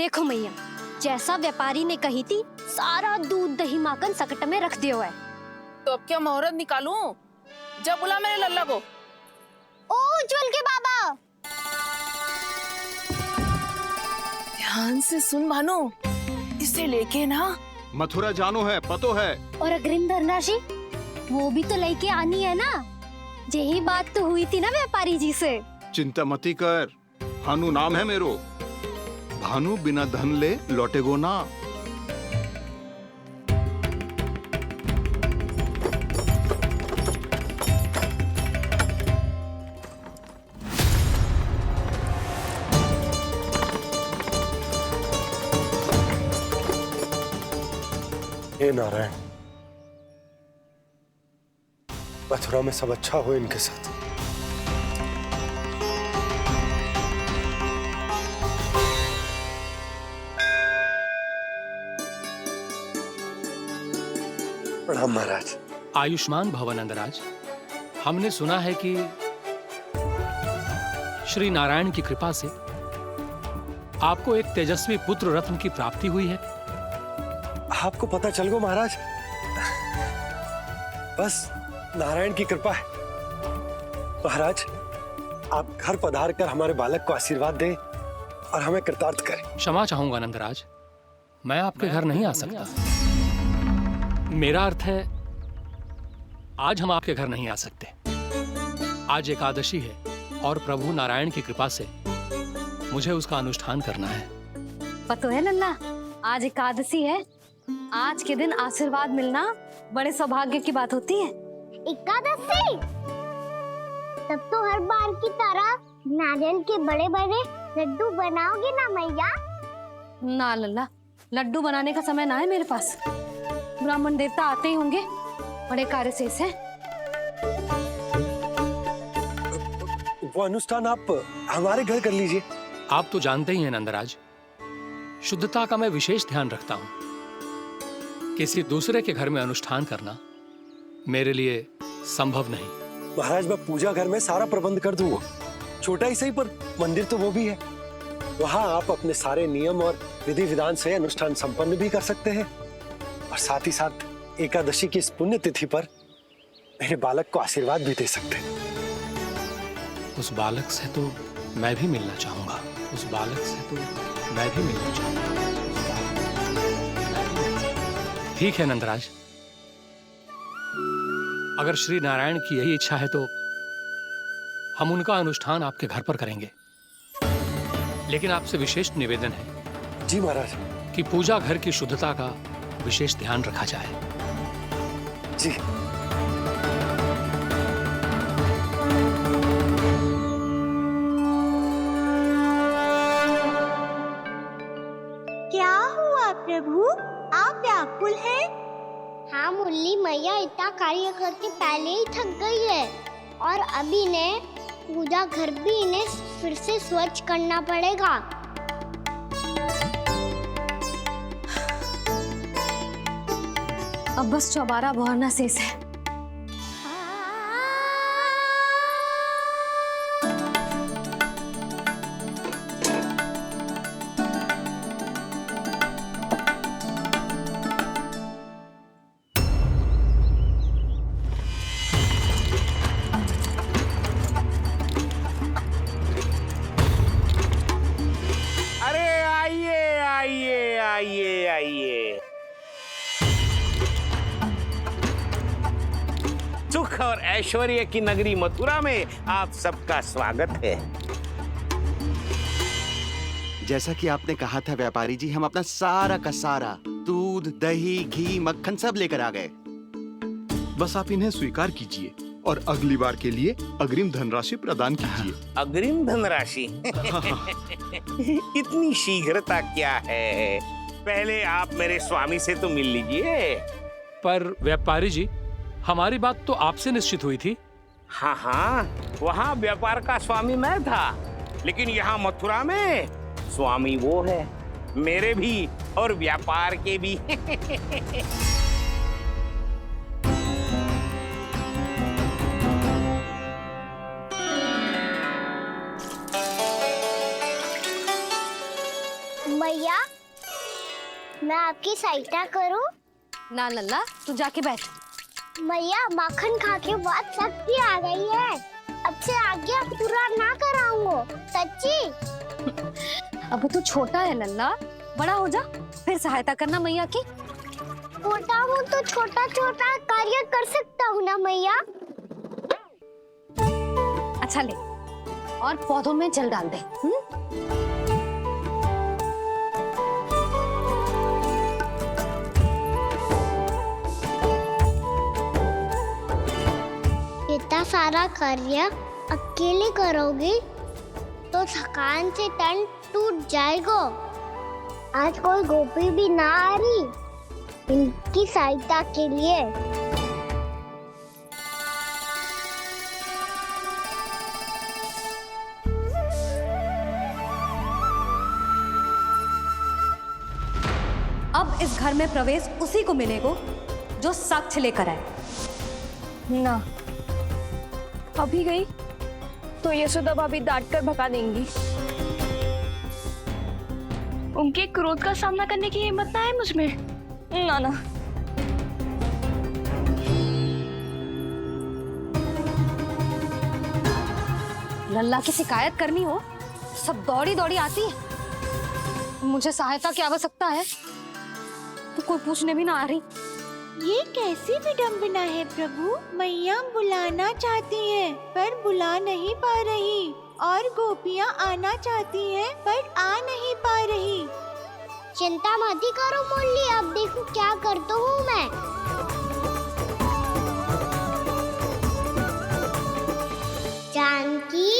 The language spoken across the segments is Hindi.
देखो मैया, जैसा व्यापारी ने कही थी सारा दूध दही माखन सकट में रख दियो है। तो अब क्या मुहूर्त निकालूं? जब बुला मेरे लल्ला को। ओ उज्जवल के बाबा, ध्यान से सुन भानु, इसे लेके ना मथुरा जानो है, पतो है। और अग्रिम धनराशि वो भी तो लेके आनी है ना। यही बात तो हुई थी ना व्यापारी जी से। चिंता मती कर, भानु नाम है मेरो। भानु बिना धन ले लौटेगो ना। हे नारायण, मथुरा में सब अच्छा हो इनके साथ। प्रणाम महाराज। आयुष्मान भव नंदराज। हमने सुना है कि श्री नारायण की कृपा से आपको एक तेजस्वी पुत्र रत्न की प्राप्ति हुई है। आपको पता चल गो महाराज, बस नारायण की कृपा है। महाराज, आप घर पधार कर हमारे बालक को आशीर्वाद दें और हमें कृतार्थ करें। क्षमा चाहूंगा नंदराज, मैं आपके घर नहीं आ सकता। मेरा अर्थ है, आज हम आपके घर नहीं आ सकते। आज एकादशी है और प्रभु नारायण की कृपा से मुझे उसका अनुष्ठान करना है। पतो है लल्ला, आज एकादशी है। आज के दिन आशीर्वाद मिलना बड़े सौभाग्य की बात होती है। एकादशी, तब तो हर बार की तरह नारियल के बड़े बड़े लड्डू बनाओगे ना मैया? ना लल्ला, लड्डू बनाने का समय ना है मेरे पास। ब्राह्मण देवता आते ही होंगे, बड़े कार्य शेष है। वो अनुष्ठान आप हमारे घर कर लीजिए। आप तो जानते ही हैं नंदराज, शुद्धता का मैं विशेष ध्यान रखता हूं। किसी दूसरे के घर में अनुष्ठान करना मेरे लिए संभव नहीं। महाराज, मैं पूजा घर में सारा प्रबंध कर दूंगा। छोटा ही सही, पर मंदिर तो वो भी है। वहां आप अपने सारे नियम और विधि विधान से अनुष्ठान संपन्न भी कर सकते हैं और साथ ही साथ एकादशी की इस पुण्य तिथि पर मेरे बालक को आशीर्वाद भी दे सकते हैं। उस बालक से तो मैं भी मिलना चाहूंगा। उस बालक से तो मैं भी मिलना चाहूंगा। ठीक है नंदराज, अगर श्री नारायण की यही इच्छा है तो हम उनका अनुष्ठान आपके घर पर करेंगे। लेकिन आपसे विशेष निवेदन है जी महाराज। कि पूजा घर की शुद्धता का विशेष ध्यान रखा जाए। जी। क्या हुआ प्रभु, आप व्याकुल हैं? हाँ मुरली मैया इतना कार्य करके पहले ही थक गई है और अभी ने पूजा घर भी इन्हें फिर से स्वच्छ करना पड़ेगा। अब बस चौबारा बहरना शेष है। अरे आइए आइए आइए आइए, सुख और ऐश्वर्य की नगरी मथुरा में आप सबका स्वागत है। जैसा कि आपने कहा था व्यापारी जी, हम अपना सारा का सारा दूध दही घी मक्खन सब लेकर आ गए। बस आप इन्हें स्वीकार कीजिए और अगली बार के लिए अग्रिम धनराशि प्रदान कीजिए। अग्रिम धनराशि? इतनी शीघ्रता क्या है? पहले आप मेरे स्वामी से तो मिल लीजिए। पर व्यापारी जी, हमारी बात तो आपसे निश्चित हुई थी। हाँ हाँ, वहाँ व्यापार का स्वामी मैं था, लेकिन यहाँ मथुरा में स्वामी वो है, मेरे भी और व्यापार के भी। मैया, मैं आपकी सहायता करूं? ना लल्ला, तू जाके बैठ। मैया माखन खा के बहुत शक्ति आ गई है। अब से आगे पूरा ना कराऊंगा, सच्ची। अब तू छोटा है लल्ला, बड़ा हो जा फिर सहायता करना मैया की। छोटा हूँ तो छोटा छोटा कार्य कर सकता हूँ ना मैया। अच्छा ले, और पौधों में जल डाल दे। इतना सारा कार्य अकेले करोगे तो थकान से तन टूट जाएगा। आज कोई गोपी भी ना आ रही इनकी सहायता के लिए। अब इस घर में प्रवेश उसी को मिलेगा जो साक्ष्य लेकर आए। ना, अभी गई तो यशोदा भाभी डांट कर भगा देंगी। उनके क्रोध का सामना करने की हिम्मत ना है मुझ में। ना ना। लल्ला की शिकायत करनी हो सब दौड़ी दौड़ी आती है। मुझे सहायता की आवश्यकता है तो कोई पूछने भी ना आ रही। ये कैसी विडंबना है प्रभु। मैया बुलाना चाहती हैं पर बुला नहीं पा रही, और गोपियां आना चाहती हैं पर आ नहीं पा रही। चिंता मत ही करो मुरली, अब देखो क्या करता हूँ मैं। जानकी,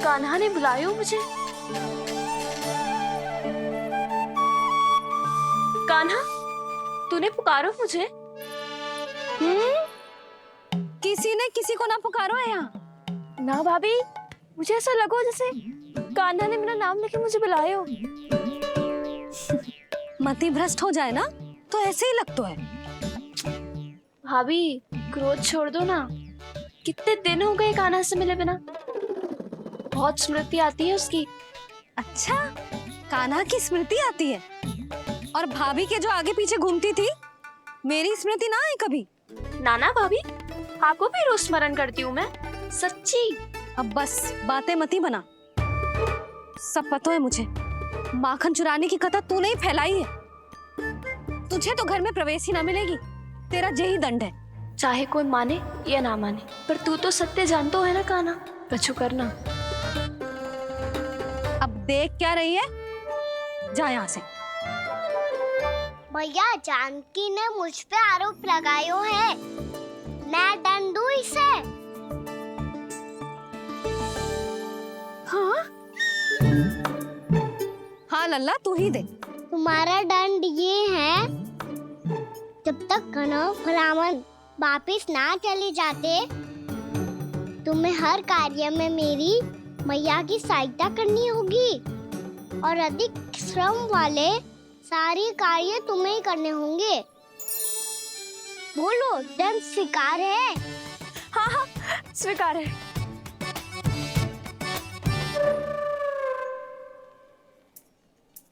कान्हा ने बुलाया मुझे। कान्हा, तूने पुकारो मुझे। किसी ने किसी को ना पुकारो है यहाँ। ना भाभी, मुझे ऐसा लगो जैसे कान्हा ने मेरा नाम लेके मुझे बुलायो। मति भ्रष्ट हो जाए ना तो ऐसे ही लगता है। भाभी, क्रोध छोड़ दो ना। कितने दिन हो गए कान्हा से मिले बिना। बहुत स्मृति आती है उसकी। अच्छा, कान्हा की स्मृति आती है और भाभी के जो आगे पीछे घूमती थी मेरी स्मृति ना आई कभी। नाना भाभी, आपको भी रोज स्मरण करती हूँ मैं, सच्ची। अब बस बातें मत ही बना। सब पता है मुझे, माखन चुराने की कथा तूने ही फैलाई है। तुझे तो घर में प्रवेश ही ना मिलेगी, तेरा यही दंड है। चाहे कोई माने या ना माने, पर तू तो सत्य जानता है ना कान्हा। कछु करना। अब देख क्या रही है, जा यहाँ से। भैया जानकी ने मुझ पे आरोप लगायो है, मैं दंड दूं इसे। हाँ हाँ लल्ला, तू ही दे। तुम्हारा दंड ये है, जब तक कनव ब्राह्मण वापिस ना चले जाते तुम्हें हर कार्य में मेरी मैया की सहायता करनी होगी, और अधिक श्रम वाले सारे कार्य तुम्हें ही करने होंगे। बोलो, दंड स्वीकार है? हाँ हाँ, स्वीकार है।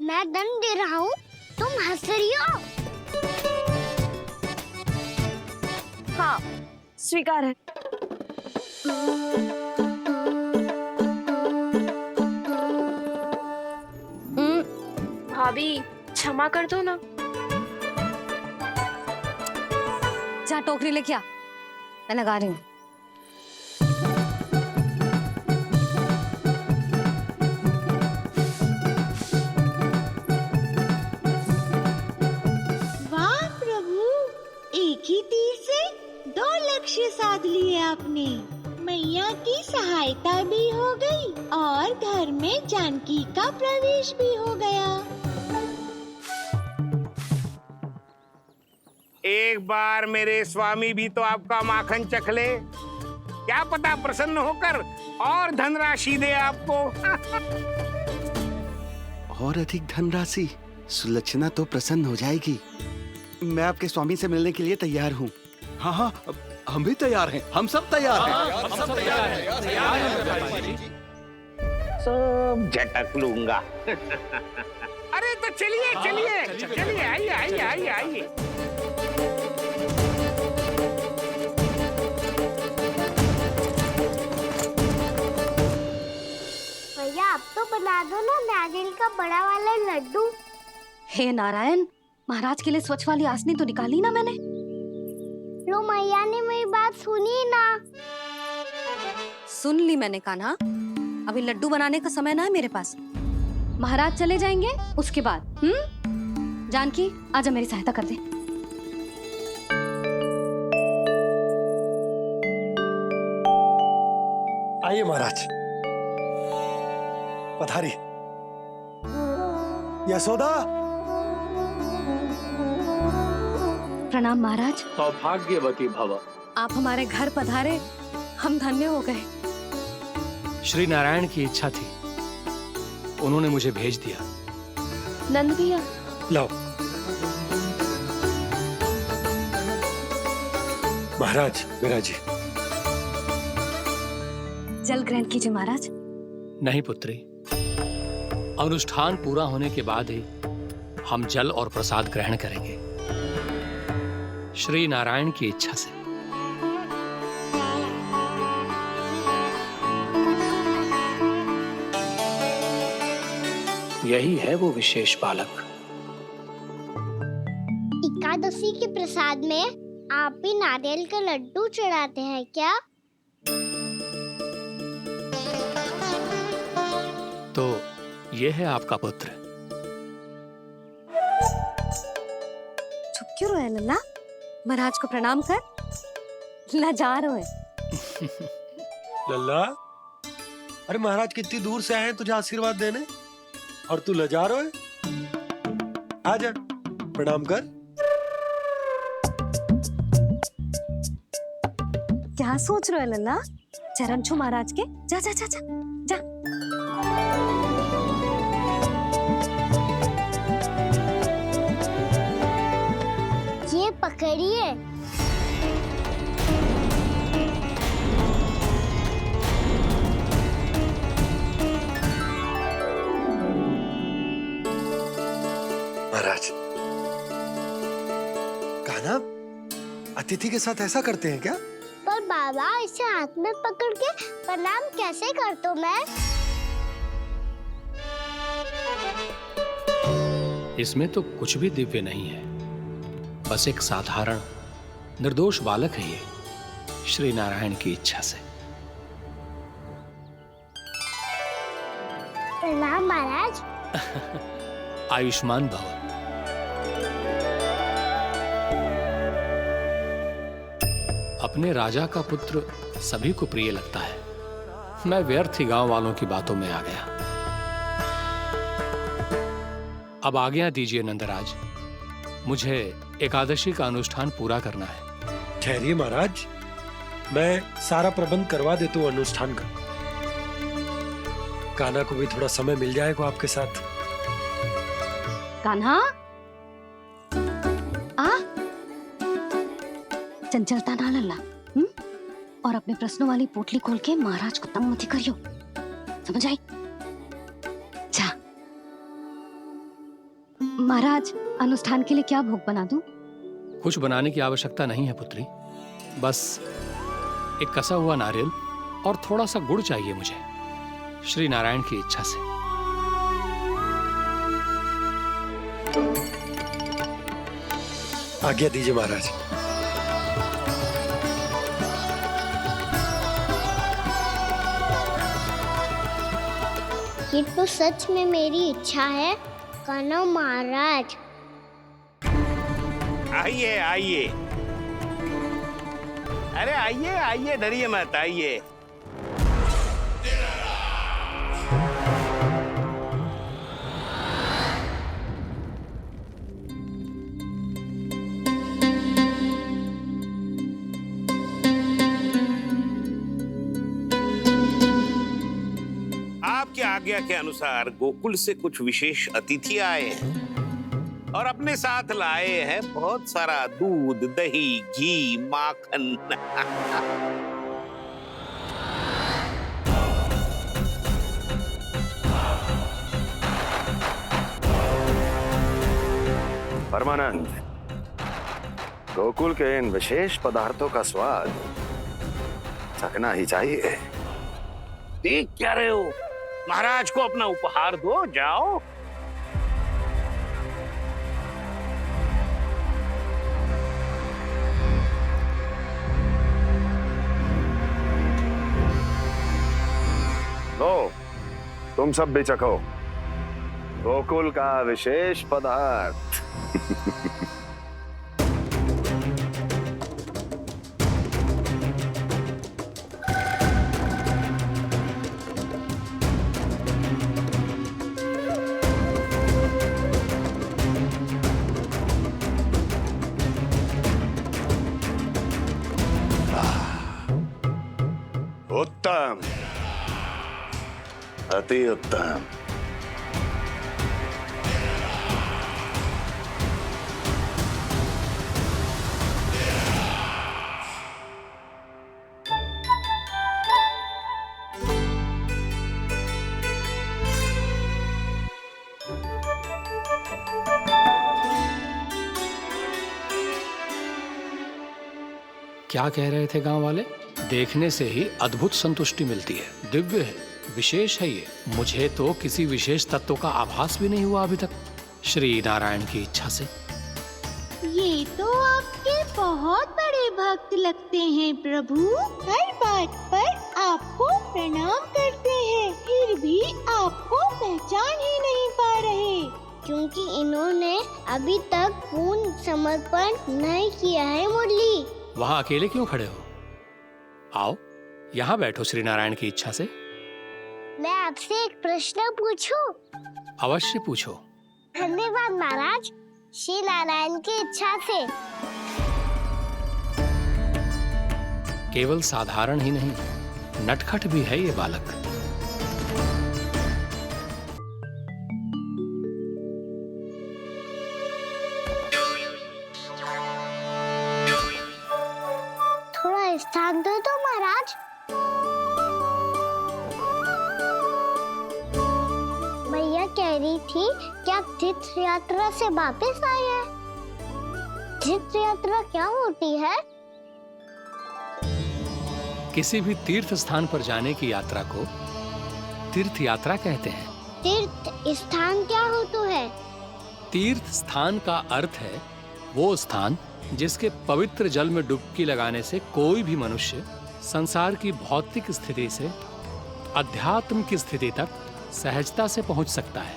मैं दंड दे रहा हूँ, तुम हंस रही हो। हाँ, स्वीकार है। भाभी, क्षमा कर दो ना। जा टोकरी लेके आ, मैं लगा रही हूँ। वाह प्रभु, एक ही तीर से 2 लक्ष्य साध लिए आपने। मैया की सहायता भी हो गई और घर में जानकी का प्रवेश भी हो गया। एक बार मेरे स्वामी भी तो आपका माखन चख ले, क्या पता प्रसन्न होकर और धनराशि दे आपको। और अधिक धनराशि, सुलक्षणा तो प्रसन्न हो जाएगी। मैं आपके स्वामी से मिलने के लिए तैयार हूँ। हाँ हाँ, हम भी तैयार हैं, हम सब तैयार हैं। हम सब तैयार हैं, तैयार हैं व्यापारी जी। सब झटक लूंगा। अरे तो चलिए चलिए चलिए, आइए आइए आइए आइए। भैया आप तो बना दो ना नारियल का बड़ा वाला लड्डू। हे नारायण, महाराज के लिए स्वच्छ वाली आसनी तो निकाली ना मैंने। लो मैया ने मेरी बात सुनी ना। सुन ली मैंने कान्हा, अभी लड्डू बनाने का समय ना है मेरे पास। महाराज चले जाएंगे उसके बाद। जानकी आजा मेरी सहायता कर दे। आइए महाराज, पधारी। यशोदा। प्रणाम महाराज। सौभाग्यवती भव। आप हमारे घर पधारे, हम धन्य हो गए। श्री नारायण की इच्छा थी, उन्होंने मुझे भेज दिया। नंद भैया, लाओ। महाराज मेरा जी। जल ग्रहण कीजिए महाराज। नहीं पुत्री, अनुष्ठान पूरा होने के बाद ही हम जल और प्रसाद ग्रहण करेंगे, श्री नारायण की इच्छा से। यही है वो विशेष बालक। एकादशी के प्रसाद में आप भी नारियल का लड्डू चढ़ाते हैं क्या? तो ये है आपका पुत्र। चुप क्यों रोए लल्ला? महाराज को प्रणाम कर। लजा रोए। लल्ला, अरे महाराज कितनी दूर से आए हैं तुझे आशीर्वाद देने, और तू लजा रहा है? आजा, प्रणाम कर। क्या सोच रहे हो लल्ला? चरण छू महाराज के। जा जा जा जा जा। ये पकड़िए। महाराज, कान्हा अतिथि के साथ ऐसा करते हैं क्या? पर बाबा, इसे हाथ में पकड़ के प्रणाम कैसे करता हूँ मैं? इसमें तो कुछ भी दिव्य नहीं है, बस एक साधारण निर्दोष बालक है ये, श्री नारायण की इच्छा से। प्रणाम महाराज। आयुष्मान भव। अपने राजा का पुत्र सभी को प्रिय लगता है। मैं व्यर्थ ही गांव वालों की बातों में आ गया। अब आज्ञा दीजिए नंदराज, मुझे एकादशी का अनुष्ठान पूरा करना है। ठहरिए महाराज, मैं सारा प्रबंध करवा देता हूँ अनुष्ठान का। कान्हा को भी थोड़ा समय मिल जाएगा आपके साथ। कान्हा, आ चंचलता ना लल्ला। और अपने प्रश्नों वाली पोटली खोल के महाराज को तंग मत करियो, समझ आई? जा। महाराज, अनुष्ठान के लिए क्या भोग बना दूं? कुछ बनाने की आवश्यकता नहीं है पुत्री, बस एक कसा हुआ नारियल और थोड़ा सा गुड़ चाहिए मुझे, श्री नारायण की इच्छा से। आज्ञा दीजिए महाराज। ये तो सच में मेरी इच्छा है कान्हा महाराज। आइए आइए, अरे आइए आइए, डरिए मत, आइए। आपकी आज्ञा के अनुसार गोकुल से कुछ विशेष अतिथि आए हैं। और अपने साथ लाए हैं बहुत सारा दूध, दही, घी, माखन। परमानंद, गोकुल के इन विशेष पदार्थों का स्वाद चखना ही चाहिए। देख क्या रहे हो? महाराज को अपना उपहार दो, जाओ। लो, तुम सब भी चखो गोकुल का विशेष पदार्थ। उत्तम, अति उत्तम। क्या कह रहे थे गांव वाले? देखने से ही अद्भुत संतुष्टि मिलती है, दिव्य है, विशेष है ये। मुझे तो किसी विशेष तत्व का आभास भी नहीं हुआ अभी तक, श्री नारायण की इच्छा से। ये तो आपके बहुत बड़े भक्त लगते हैं प्रभु। हर बात पर आपको प्रणाम करते हैं, फिर भी आपको पहचान ही नहीं पा रहे। क्योंकि इन्होंने अभी तक पूर्ण समर्पण नहीं किया है मुरली। वहां अकेले क्यों खड़े हो? आओ यहाँ बैठो श्री नारायण की इच्छा से। मैं आपसे एक प्रश्न पूछूं? अवश्य पूछो। धन्यवाद महाराज, श्री नारायण की इच्छा से। केवल साधारण ही नहीं, नटखट भी है ये बालक। थोड़ा स्थान दो तो महाराज। मैया कह रही थी कि आप तीर्थ यात्रा से वापस आए हैं। तीर्थ यात्रा क्या होती है? किसी भी तीर्थ स्थान पर जाने की यात्रा को तीर्थ यात्रा कहते हैं। तीर्थ स्थान क्या हो तो है? तीर्थ स्थान का अर्थ है वो स्थान जिसके पवित्र जल में डुबकी लगाने से कोई भी मनुष्य संसार की भौतिक स्थिति से अध्यात्म की स्थिति तक सहजता से पहुंच सकता है,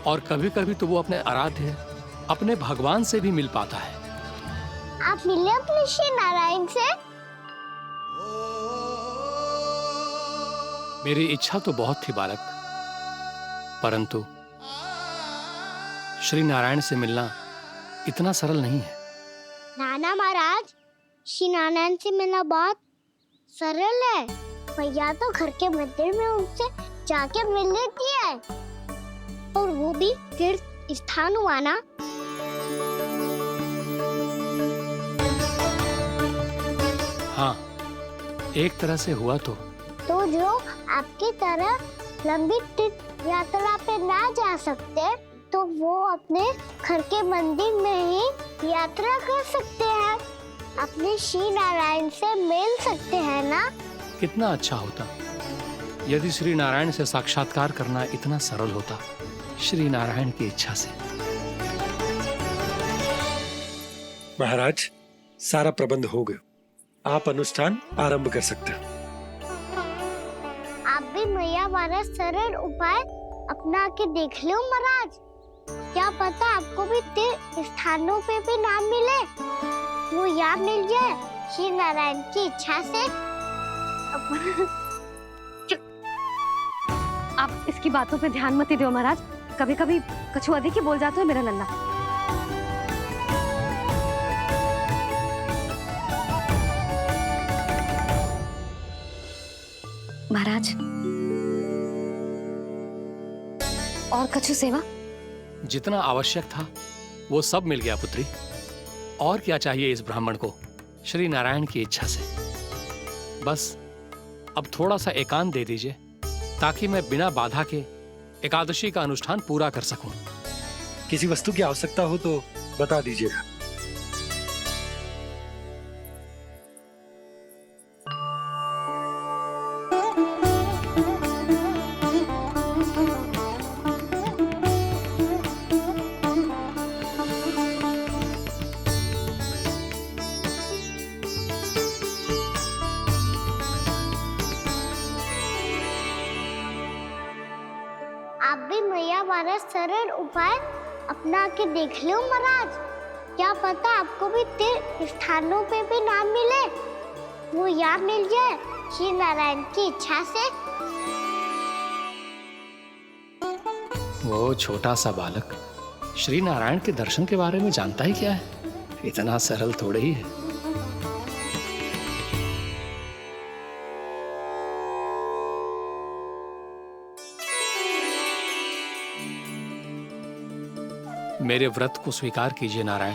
और कभी कभी तो वो अपने आराध्य, अपने भगवान से भी मिल पाता है। आप मिले अपने श्री नारायण से? मेरी इच्छा तो बहुत थी बालक, परंतु श्री नारायण से मिलना इतना सरल नहीं है। नाना महाराज, श्री नारायण से मिलना बहुत सरल है। भैया तो घर के मंदिर में उनसे जाके मिल लेती है, और वो भी तीर्थ स्थान हुआ ना। हाँ, एक तरह से हुआ तो जो आपकी तरह लंबी तीर्थ यात्रा पे ना जा सकते, तो वो अपने घर के मंदिर में ही यात्रा कर सकते हैं, अपने श्री नारायण से मिल सकते हैं ना। कितना अच्छा होता यदि श्री नारायण से साक्षात्कार करना इतना सरल होता, श्री नारायण की इच्छा से। महाराज, सारा प्रबंध हो गया, आप अनुष्ठान आरंभ कर सकते हैं। आप भी मैया वाला सरल उपाय अपना के देख लो महाराज। क्या पता आपको भी तीर्थ स्थानों पे भी नाम मिले, वो यहाँ मिल जाए श्री नारायण की इच्छा से। आप इसकी बातों पे ध्यान मत दो महाराज, कभी कभी कछु अधिक ही बोल जाते हो मेरा नन्ना। महाराज, और कछु सेवा? जितना आवश्यक था वो सब मिल गया पुत्री। और क्या चाहिए इस ब्राह्मण को श्री नारायण की इच्छा से। बस अब थोड़ा सा एकांत दे दीजिए ताकि मैं बिना बाधा के एकादशी का अनुष्ठान पूरा कर सकूं। किसी वस्तु की आवश्यकता हो तो बता दीजिएगा। आप भी मैया वाला सरल उपाय अपना के देख लो महाराज। क्या पता आपको भी तीर्थ स्थानों पे भी नाम मिले, वो यहाँ मिल जाए श्री नारायण की इच्छा से। वो छोटा सा बालक श्री नारायण के दर्शन के बारे में जानता ही क्या है? इतना सरल थोड़े ही है। मेरे व्रत को स्वीकार कीजिए नारायण,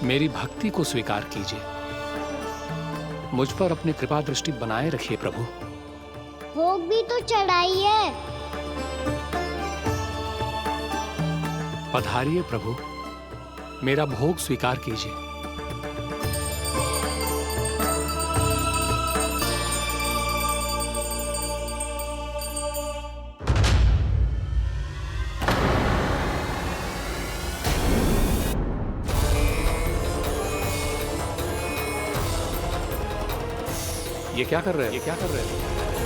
मेरी भक्ति को स्वीकार कीजिए। मुझ पर अपनी कृपा दृष्टि बनाए रखिए प्रभु। भोग भी तो चढ़ाइए। पधारिए प्रभु, मेरा भोग स्वीकार कीजिए। ये क्या कर रहे हैं?